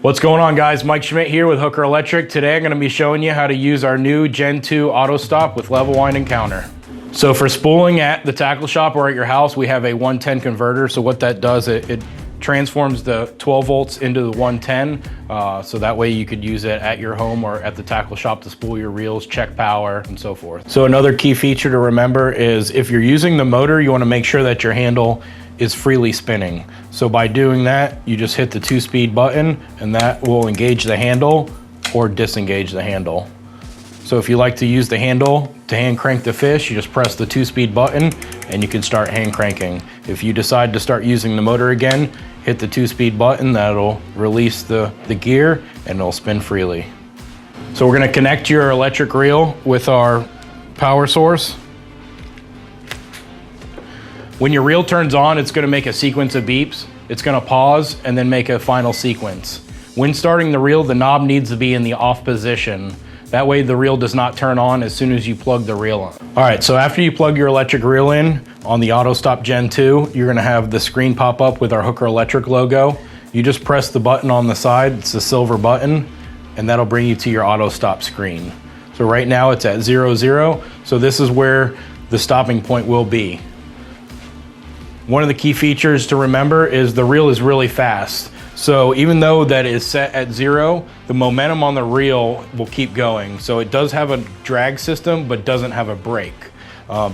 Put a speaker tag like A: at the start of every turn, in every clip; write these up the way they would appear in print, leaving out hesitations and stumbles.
A: What's going on, guys? Mike Schmidt here with Hooker Electric. Today I'm going to be showing you how to use our new Gen 2 auto stop with level wind and counter. So for spooling at the tackle shop or at your house, we have a 110 converter. So what that does, it transforms the 12 volts into the 110. So that way you could use it at your home or at the tackle shop to spool your reels, check power, and so forth. So another key feature to remember is if you're using the motor, you want to make sure that your handle is freely spinning. So by doing that, you just hit the 2-speed button and that will engage the handle or disengage the handle. So if you like to use the handle to hand crank the fish, you just press the 2-speed button and you can start hand cranking. If you decide to start using the motor again, hit the 2-speed button, that'll release the gear and it'll spin freely. So we're gonna connect your electric reel with our power source. When your reel turns on, it's gonna make a sequence of beeps. It's gonna pause and then make a final sequence. When starting the reel, the knob needs to be in the off position. That way the reel does not turn on as soon as you plug the reel on. All right, so after you plug your electric reel in on the AutoStop Gen 2, you're gonna have the screen pop up with our Hooker Electric logo. You just press the button on the side, it's the silver button, and that'll bring you to your AutoStop screen. So right now it's at 0, so this is where the stopping point will be. One of the key features to remember is the reel is really fast. So even though that is set at 0, the momentum on the reel will keep going. So it does have a drag system, but doesn't have a brake.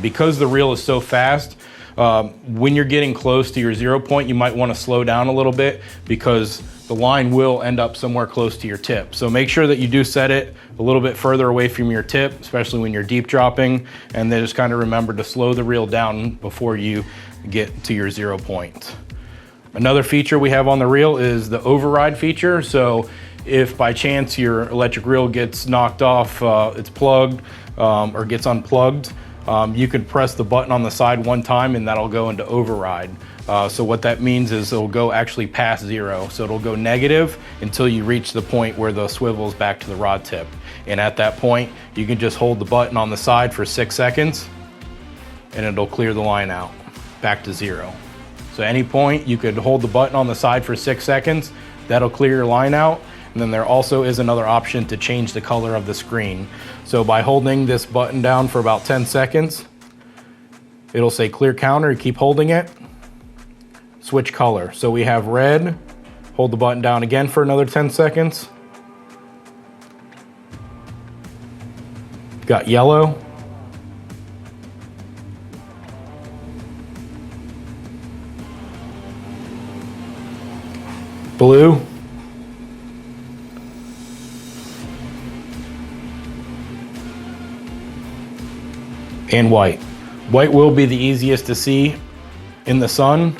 A: Because the reel is so fast, when you're getting close to your 0 point, you might want to slow down a little bit because the line will end up somewhere close to your tip. So make sure that you do set it a little bit further away from your tip, especially when you're deep dropping, and then just kind of remember to slow the reel down before you get to your 0 point. Another feature we have on the reel is the override feature. So if by chance your electric reel gets knocked off, it's plugged or gets unplugged, you can press the button on the side one time and that'll go into override. So what that means is it'll go actually past 0. So it'll go negative until you reach the point where the swivel is back to the rod tip. And at that point, you can just hold the button on the side for 6 seconds and it'll clear the line out back to 0. So at any point you could hold the button on the side for 6 seconds, that'll clear your line out. And then there also is another option to change the color of the screen. So by holding this button down for about 10 seconds, it'll say clear counter, you keep holding it, switch color. So we have red, hold the button down again for another 10 seconds. Got yellow. Blue. And white. White will be the easiest to see in the sun.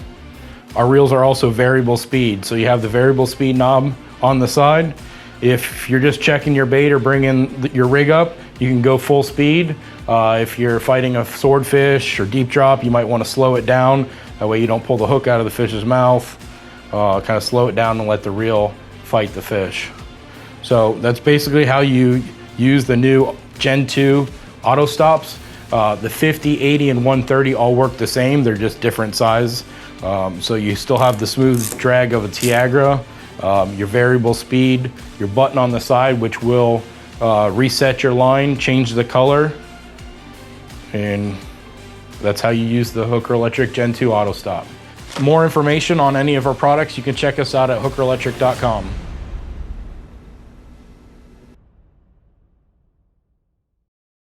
A: Our reels are also variable speed, so you have the variable speed knob on the side. If you're just checking your bait or bringing your rig up, you can go full speed. If you're fighting a swordfish or deep drop, you might want to slow it down. That way you don't pull the hook out of the fish's mouth. Kind of slow it down and let the reel fight the fish. So that's basically how you use the new Gen 2 auto stops. The 50, 80, and 130 all work the same. They're just different size. So you still have the smooth drag of a Tiagra, your variable speed, your button on the side, which will reset your line, change the color, and that's how you use the Hooker Electric Gen 2 auto stop. More information on any of our products, you can check us out at hookerelectric.com.